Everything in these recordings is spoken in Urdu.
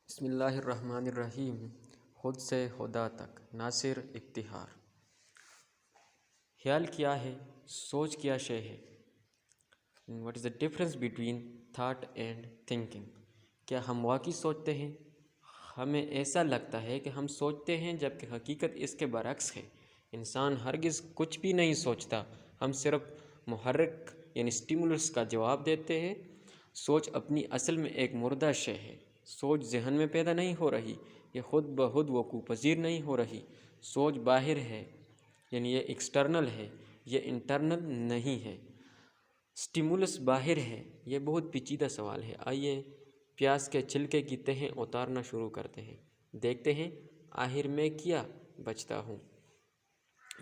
بسم اللہ الرحمن الرحیم۔ خود سے خدا تک، ناصر افتخار۔ خیال کیا ہے؟ سوچ کیا شے ہے؟ What is the difference between thought and thinking? کیا ہم واقعی سوچتے ہیں؟ ہمیں ایسا لگتا ہے کہ ہم سوچتے ہیں، جبکہ حقیقت اس کے برعکس ہے۔ انسان ہرگز کچھ بھی نہیں سوچتا، ہم صرف محرک یعنی اسٹیمولس کا جواب دیتے ہیں۔ سوچ اپنی اصل میں ایک مردہ شے ہے۔ سوچ ذہن میں پیدا نہیں ہو رہی، یہ خود بخود وقوع پذیر نہیں ہو رہی۔ سوچ باہر ہے، یعنی یہ ایکسٹرنل ہے، یہ انٹرنل نہیں ہے۔ اسٹیمولس باہر ہے، یہ بہت پیچیدہ سوال ہے۔ آئیے پیاز کے چھلکے کی تہیں اتارنا شروع کرتے ہیں، دیکھتے ہیں آخر میں کیا بچتا ہوں۔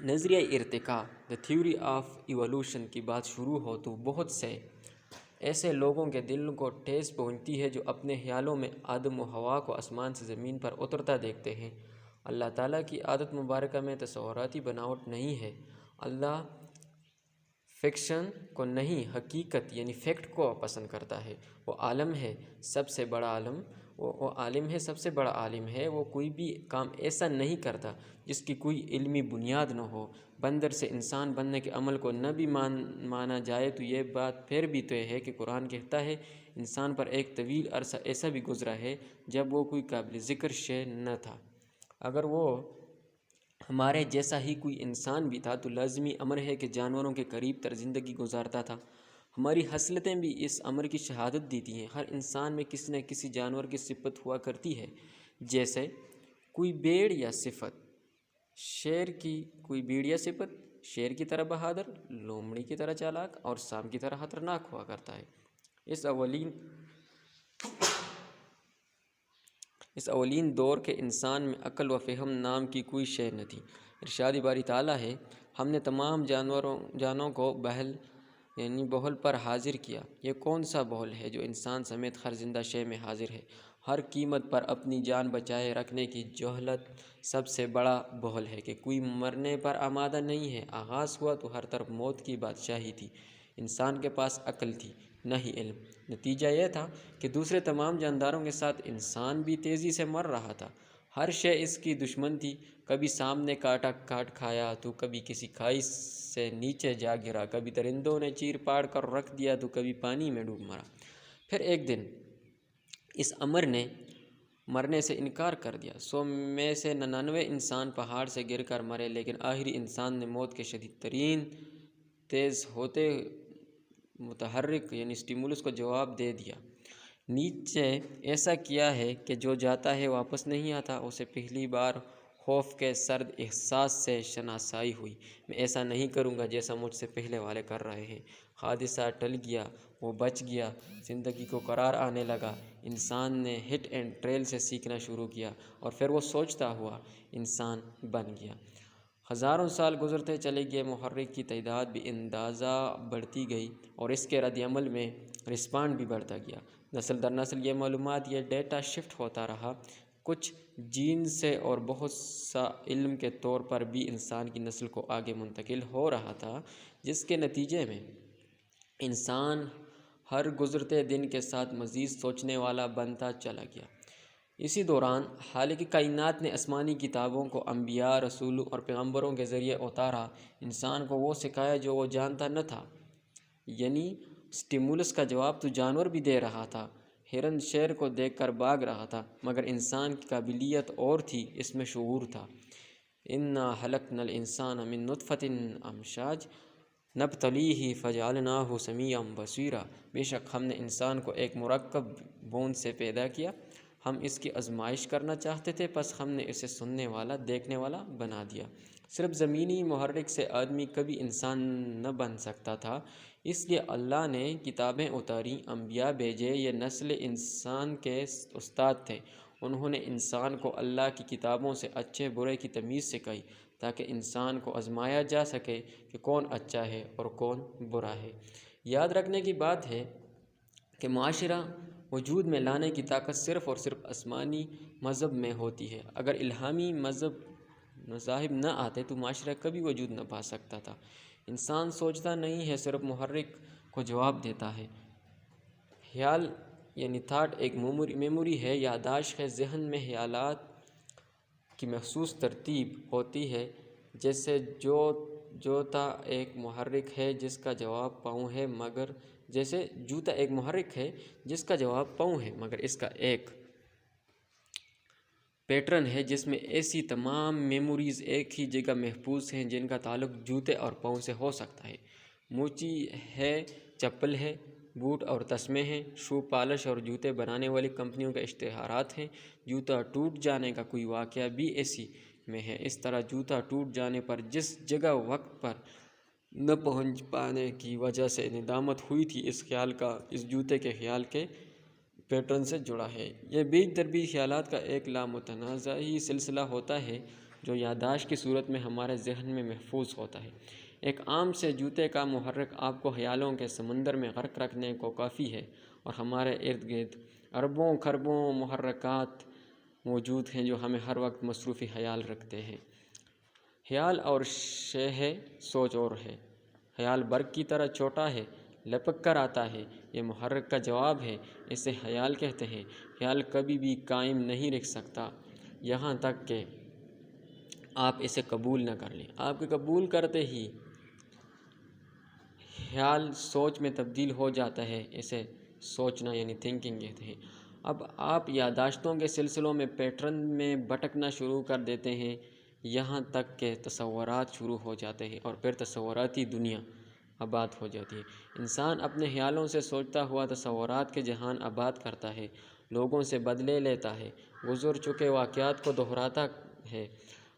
نظریہ ارتقاء دی تھیوری آف ایوولوشن کی بات شروع ہو تو بہت سے ایسے لوگوں کے دل کو ٹھیس پہنچتی ہے جو اپنے خیالوں میں آدم و حوا کو آسمان سے زمین پر اترتا دیکھتے ہیں۔ اللہ تعالیٰ کی عادت مبارکہ میں تصوراتی بناوٹ نہیں ہے۔ اللہ فکشن کو نہیں، حقیقت یعنی فیکٹ کو پسند کرتا ہے۔ وہ عالم ہے سب سے بڑا عالم، وہ عالم ہے سب سے بڑا عالم ہے۔ وہ کوئی بھی کام ایسا نہیں کرتا جس کی کوئی علمی بنیاد نہ ہو۔ بندر سے انسان بننے کے عمل کو نہ بھی مانا جائے تو یہ بات پھر بھی طے ہے کہ قرآن کہتا ہے انسان پر ایک طویل عرصہ ایسا بھی گزرا ہے جب وہ کوئی قابل ذکر شے نہ تھا۔ اگر وہ ہمارے جیسا ہی کوئی انسان بھی تھا تو لازمی امر ہے کہ جانوروں کے قریب تر زندگی گزارتا تھا۔ ہماری خصلتیں بھی اس امر کی شہادت دیتی ہیں۔ ہر انسان میں کسی نہ کسی جانور کی صفت ہوا کرتی ہے، جیسے کوئی بھیڑ یا صفت شیر کی، کوئی بھیڑ یا صفت شیر کی طرح بہادر، لومڑی کی طرح چالاک اور سانپ کی طرح خطرناک ہوا کرتا ہے۔ اس اولین دور کے انسان میں عقل و فہم نام کی کوئی شے نہ تھی۔ ارشاد باری تعالیٰ ہے، ہم نے تمام جانوں کو بحل پر حاضر کیا۔ یہ کون سا بحل ہے جو انسان سمیت ہر زندہ شے میں حاضر ہے؟ ہر قیمت پر اپنی جان بچائے رکھنے کی جہالت سب سے بڑا بحل ہے کہ کوئی مرنے پر آمادہ نہیں ہے۔ آغاز ہوا تو ہر طرف موت کی بادشاہی تھی۔ انسان کے پاس عقل تھی، نہ ہی علم۔ نتیجہ یہ تھا کہ دوسرے تمام جانداروں کے ساتھ انسان بھی تیزی سے مر رہا تھا۔ ہر شے اس کی دشمن تھی۔ کبھی سامنے کاٹ کھایا تو کبھی کسی کھائی سے نیچے جا گرا، کبھی درندوں نے چیر پاڑ کر رکھ دیا تو کبھی پانی میں ڈوب مرا۔ پھر ایک دن اس امر نے مرنے سے انکار کر دیا۔ 100 میں سے 99 انسان پہاڑ سے گر کر مرے، لیکن آخری انسان نے موت کے شدید ترین تیز ہوتے متحرک یعنی اسٹیمولس کو جواب دے دیا۔ نیچے ایسا کیا ہے کہ جو جاتا ہے واپس نہیں آتا۔ اسے پہلی بار خوف کے سرد احساس سے شناسائی ہوئی۔ میں ایسا نہیں کروں گا جیسا مجھ سے پہلے والے کر رہے ہیں۔ حادثہ ٹل گیا، وہ بچ گیا، زندگی کو قرار آنے لگا۔ انسان نے ہٹ اینڈ ٹریل سے سیکھنا شروع کیا اور پھر وہ سوچتا ہوا انسان بن گیا۔ ہزاروں سال گزرتے چلے گئے، محرک کی تعداد بھی اندازہ بڑھتی گئی اور اس کے رد عمل میں رسپانڈ بھی بڑھتا گیا۔ نسل در نسل یہ معلومات، یہ ڈیٹا شفٹ ہوتا رہا، کچھ جین سے اور بہت سا علم کے طور پر بھی انسان کی نسل کو آگے منتقل ہو رہا تھا، جس کے نتیجے میں انسان ہر گزرتے دن کے ساتھ مزید سوچنے والا بنتا چلا گیا۔ اسی دوران خالق کائنات نے آسمانی کتابوں کو انبیاء، رسولوں اور پیغمبروں کے ذریعے اتارا۔ انسان کو وہ سکھایا جو وہ جانتا نہ تھا، یعنی اسٹیمولس کا جواب تو جانور بھی دے رہا تھا۔ ہرن شیر کو دیکھ کر بھاگ رہا تھا، مگر انسان کی قابلیت اور تھی، اس میں شعور تھا۔ انا خلقنا الانسان من نطفۃ امشاج نبتلیہ فجعلناہ سمیعا بصیرا۔ بے شک ہم نے انسان کو ایک مرکب بوند سے پیدا کیا، ہم اس کی آزمائش کرنا چاہتے تھے، پس ہم نے اسے سننے والا، دیکھنے والا بنا دیا۔ صرف زمینی محرک سے آدمی کبھی انسان نہ بن سکتا تھا، اس لیے اللہ نے کتابیں اتاریں، انبیاء بھیجے۔ یہ نسل انسان کے استاد تھے۔ انہوں نے انسان کو اللہ کی کتابوں سے اچھے برے کی تمیز سکھائی تاکہ انسان کو آزمایا جا سکے کہ کون اچھا ہے اور کون برا ہے۔ یاد رکھنے کی بات ہے کہ معاشرہ وجود میں لانے کی طاقت صرف اور صرف آسمانی مذہب میں ہوتی ہے۔ اگر الہامی مذاہب نہ آتے تو معاشرہ کبھی وجود نہ پا سکتا تھا۔ انسان سوچتا نہیں ہے، صرف محرک کو جواب دیتا ہے۔ خیال یعنی تھاٹ ایک میموری ہے، یادداشت ہے، ذہن میں خیالات کی محسوس ترتیب ہوتی ہے، جیسے جوتا ایک محرک ہے جس کا جواب پاؤں ہے، مگر اس کا ایک پیٹرن ہے جس میں ایسی تمام میموریز ایک ہی جگہ محفوظ ہیں جن کا تعلق جوتے اور پاؤں سے ہو سکتا ہے۔ موچی ہے، چپل ہے، بوٹ اور تسمے ہیں، شو پالش اور جوتے بنانے والی کمپنیوں کے اشتہارات ہیں۔ جوتا ٹوٹ جانے کا کوئی واقعہ بھی اسی میں ہے۔ اس طرح جوتا ٹوٹ جانے پر جس جگہ وقت پر نہ پہنچ پانے کی وجہ سے ندامت ہوئی تھی، اس جوتے کے خیال کے پیٹرن سے جڑا ہے۔ یہ بیچ در بیچ خیالات کا ایک لامتنازعی سلسلہ ہوتا ہے جو یادداشت کی صورت میں ہمارے ذہن میں محفوظ ہوتا ہے۔ ایک عام سے جوتے کا محرک آپ کو خیالوں کے سمندر میں غرق رکھنے کو کافی ہے، اور ہمارے ارد گرد اربوں خربوں محرکات موجود ہیں جو ہمیں ہر وقت مصروف خیال رکھتے ہیں۔ خیال اور شے ہے، سوچ اور ہے۔ خیال برق کی طرح چھوٹا ہے، لپک کر آتا ہے، یہ محرک کا جواب ہے، اسے خیال کہتے ہیں۔ خیال کبھی بھی قائم نہیں رہ سکتا یہاں تک کہ آپ اسے قبول نہ کر لیں۔ آپ کے قبول کرتے ہی خیال سوچ میں تبدیل ہو جاتا ہے، اسے سوچنا یعنی تھنکنگ کہتے ہیں۔ اب آپ یادداشتوں کے سلسلوں میں پیٹرن میں بھٹکنا شروع کر دیتے ہیں، یہاں تک کہ تصورات شروع ہو جاتے ہیں، اور پھر تصوراتی دنیا آباد ہو جاتی ہے۔ انسان اپنے خیالوں سے سوچتا ہوا تصورات کے جہان آباد کرتا ہے، لوگوں سے بدلے لیتا ہے، گزر چکے واقعات کو دہراتا ہے،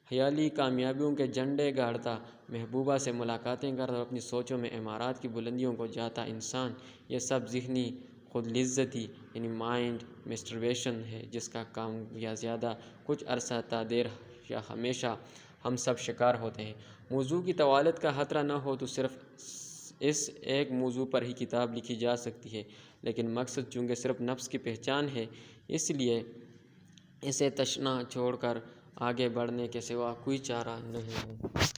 خیالی کامیابیوں کے جھنڈے گاڑتا، محبوبہ سے ملاقاتیں کرتا اور اپنی سوچوں میں عمارات کی بلندیوں کو جاتا انسان۔ یہ سب ذہنی خود لذتی یعنی مائنڈ مسٹربیشن ہے، جس کا کم یا زیادہ، کچھ عرصہ تا دیر یا ہمیشہ ہم سب شکار ہوتے ہیں۔ موضوع کی طوالت کا خطرہ نہ ہو تو صرف اس ایک موضوع پر ہی کتاب لکھی جا سکتی ہے، لیکن مقصد چونکہ صرف نفس کی پہچان ہے، اس لیے اسے تشنا چھوڑ کر آگے بڑھنے کے سوا کوئی چارہ نہیں ہے۔